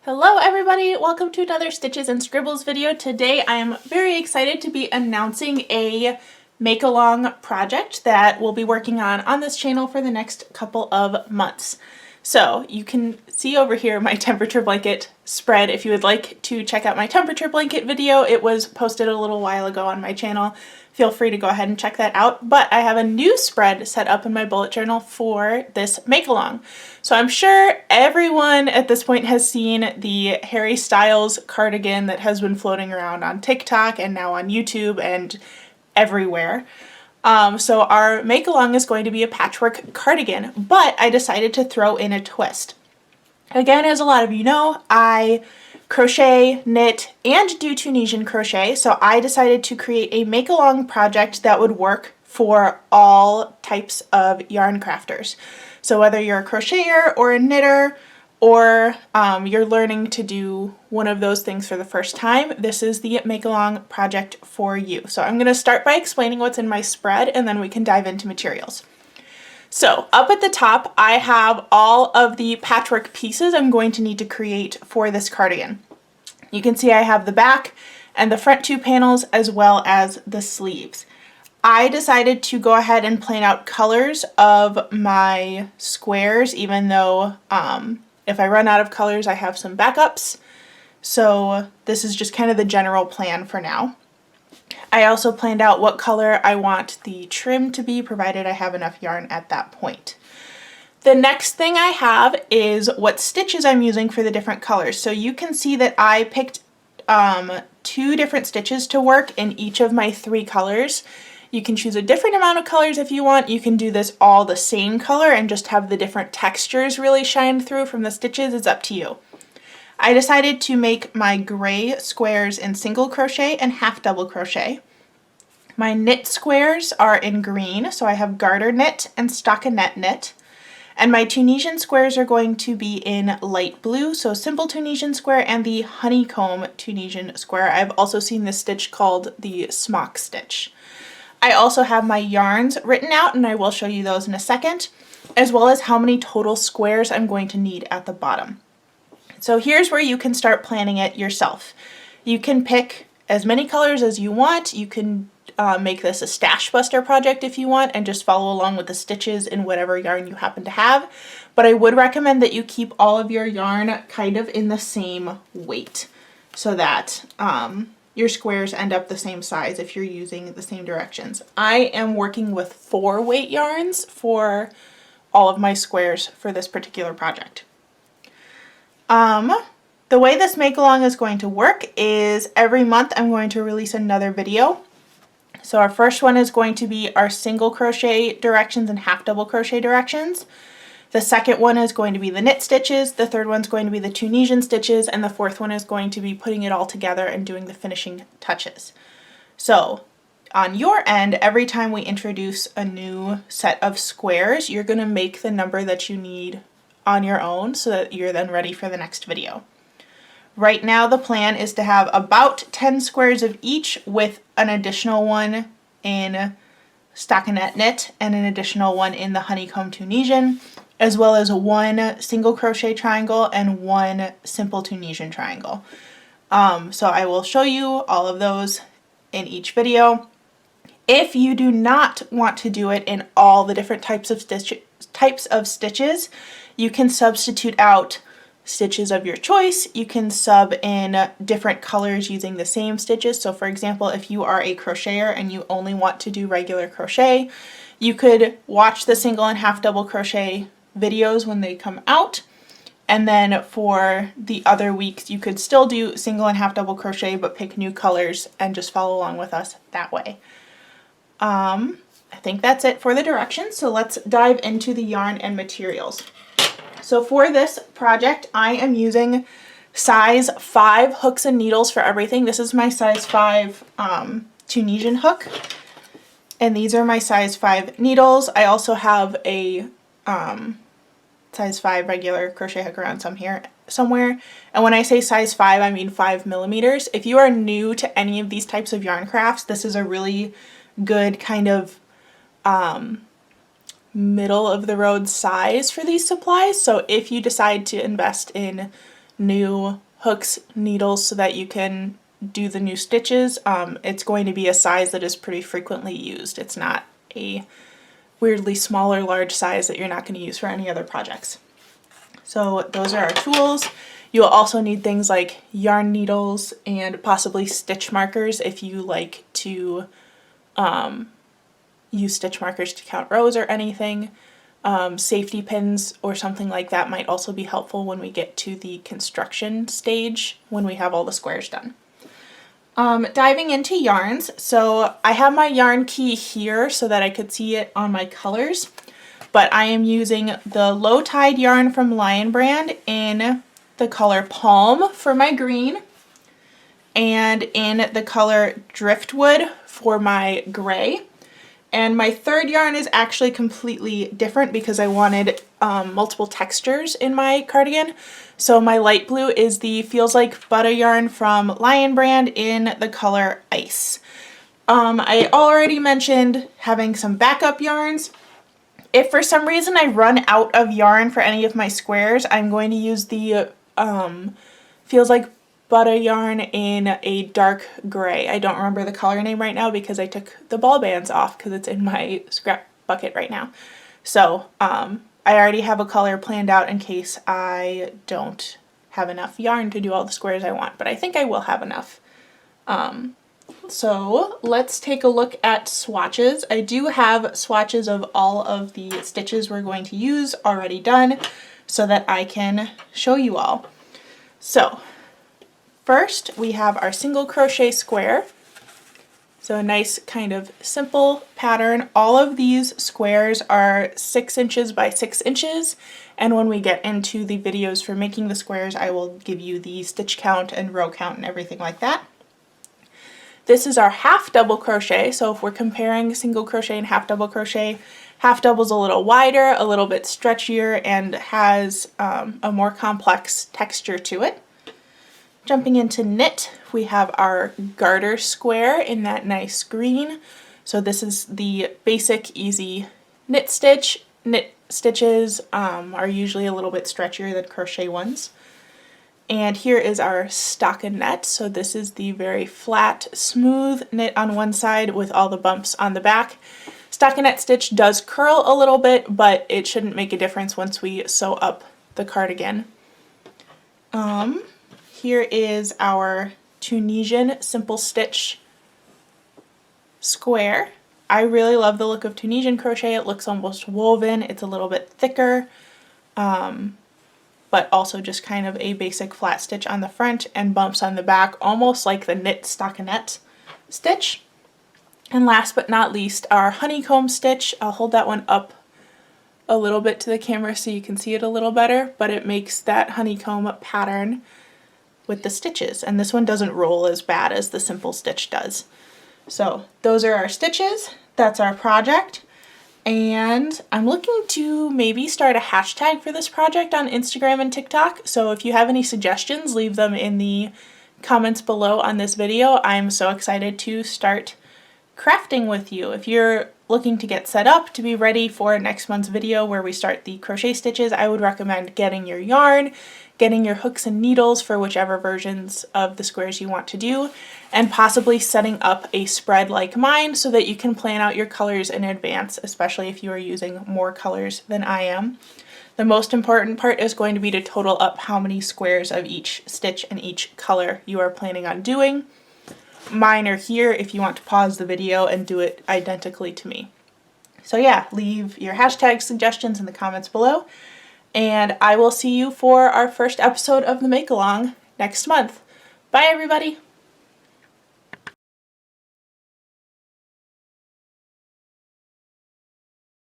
Hello everybody, welcome to another Stitches and Scribbles video. Today I am very excited to be announcing a make-along project that we'll be working on this channel for the next couple of months. So you can see over here my temperature blanket spread. If you would like to check out my temperature blanket video, it was posted a little while ago on my channel. Feel free to go ahead and check that out. But I have a new spread set up in my bullet journal for this make-along. So I'm sure everyone at this point has seen the Harry Styles cardigan that has been floating around on TikTok and now on YouTube and everywhere. So our make-along is going to be a patchwork cardigan, but I decided to throw in a twist. Again, as a lot of you know, I crochet, knit, and do Tunisian crochet, so I decided to create a make-along project that would work for all types of yarn crafters. So whether you're a crocheter or a knitter, or you're learning to do one of those things for the first time, this is the make-along project for you. So I'm going to start by explaining what's in my spread, and then we can dive into materials. So up at the top, I have all of the patchwork pieces I'm going to need to create for this cardigan. You can see I have the back and the front two panels as well as the sleeves. I decided to go ahead and plan out colors of my squares, even though if I run out of colors, I have some backups. So this is just kind of the general plan for now. I also planned out what color I want the trim to be, provided I have enough yarn at that point. The next thing I have is what stitches I'm using for the different colors. So you can see that I picked 2 different stitches to work in each of my 3 colors. You can choose a different amount of colors if you want. You can do this all the same color and just have the different textures really shine through from the stitches. It's up to you. I decided to make my gray squares in single crochet and half double crochet. My knit squares are in green, so I have garter knit and stockinette knit. And my Tunisian squares are going to be in light blue, so simple Tunisian square and the honeycomb Tunisian square. I've also seen this stitch called the smock stitch. I also have my yarns written out, and I will show you those in a second, as well as how many total squares I'm going to need at the bottom. So here's where you can start planning it yourself. You can pick as many colors as you want. You can make this a stash buster project if you want and just follow along with the stitches in whatever yarn you happen to have. But I would recommend that you keep all of your yarn kind of in the same weight so that your squares end up the same size if you're using the same directions. I am working with 4 weight yarns for all of my squares for this particular project. The way this make-along is going to work is every month I'm going to release another video. So our first one is going to be our single crochet directions and half double crochet directions. The second one is going to be the knit stitches, the third one's going to be the Tunisian stitches, and the fourth one is going to be putting it all together and doing the finishing touches. So on your end, every time we introduce a new set of squares, you're going to make the number that you need on your own so that you're then ready for the next video. Right now the plan is to have about 10 squares of each with an additional one in stockinette knit and an additional one in the honeycomb Tunisian, as well as 1 single crochet triangle and 1 simple Tunisian triangle. So I will show you all of those in each video. If you do not want to do it in all the different types of stitches, you can substitute out stitches of your choice. You can sub in different colors using the same stitches. So for example, if you are a crocheter and you only want to do regular crochet, you could watch the single and half double crochet videos when they come out, and then for the other weeks you could still do single and half double crochet but pick new colors and just follow along with us that way. I think that's it for the directions, so let's dive into the yarn and materials. So for this project, I am using size 5 hooks and needles for everything. This is my size 5 Tunisian hook, and these are my size 5 needles. I also have a size 5 regular crochet hook around somewhere. And when I say size 5, I mean 5 millimeters. If you are new to any of these types of yarn crafts, this is a really good kind of middle of the road size for these supplies. So if you decide to invest in new hooks, needles, so that you can do the new stitches. It's going to be a size that is pretty frequently used. It's not a weirdly small or large size that you're not going to use for any other projects. So those are our tools. You'll also need things like yarn needles and possibly stitch markers if you like to use stitch markers to count rows or anything. Safety pins or something like that might also be helpful when we get to the construction stage, when we have all the squares done. Diving into yarns, so I have my yarn key here so that I could see it on my colors, but I am using the Low Tide yarn from Lion Brand in the color Palm for my green, and in the color Driftwood for my gray. And my third yarn is actually completely different because I wanted multiple textures in my cardigan. So my light blue is the Feels Like Butter yarn from Lion Brand in the color Ice. I already mentioned having some backup yarns. If for some reason I run out of yarn for any of my squares, I'm going to use the Feels Like Butter yarn in a dark gray. I don't remember the color name right now because I took the ball bands off because it's in my scrap bucket right now. So I already have a color planned out in case I don't have enough yarn to do all the squares I want, but I think I will have enough. So let's take a look at swatches. I do have swatches of all of the stitches we're going to use already done so that I can show you all. So first, we have our single crochet square. So a nice kind of simple pattern. All of these squares are 6 inches by 6 inches. And when we get into the videos for making the squares, I will give you the stitch count and row count and everything like that. This is our half double crochet. So if we're comparing single crochet and half double crochet, half double is a little wider, a little bit stretchier, and has a more complex texture to it. Jumping into knit, we have our garter square in that nice green. So this is the basic easy knit stitch. Knit stitches are usually a little bit stretchier than crochet ones. And here is our stockinette. So this is the very flat, smooth knit on one side with all the bumps on the back. Stockinette stitch does curl a little bit, but it shouldn't make a difference once we sew up the cardigan. Here is our Tunisian simple stitch square. I really love the look of Tunisian crochet. It looks almost woven. It's a little bit thicker, but also just kind of a basic flat stitch on the front and bumps on the back, almost like the knit stockinette stitch. And last but not least, our honeycomb stitch. I'll hold that one up a little bit to the camera so you can see it a little better, but it makes that honeycomb pattern with the stitches, and this one doesn't roll as bad as the simple stitch does. So those are our stitches. That's our project, and I'm looking to maybe start a hashtag for this project on Instagram and TikTok. So if you have any suggestions, leave them in the comments below on this video. I'm so excited to start crafting with you. If you're looking to get set up to be ready for next month's video where we start the crochet stitches, I would recommend getting your yarn, getting your hooks and needles for whichever versions of the squares you want to do, and possibly setting up a spread like mine so that you can plan out your colors in advance, especially if you are using more colors than I am. The most important part is going to be to total up how many squares of each stitch and each color you are planning on doing. Mine are here if you want to pause the video and do it identically to me. So yeah, leave your hashtag suggestions in the comments below, and I will see you for our first episode of the Make Along next month. Bye everybody!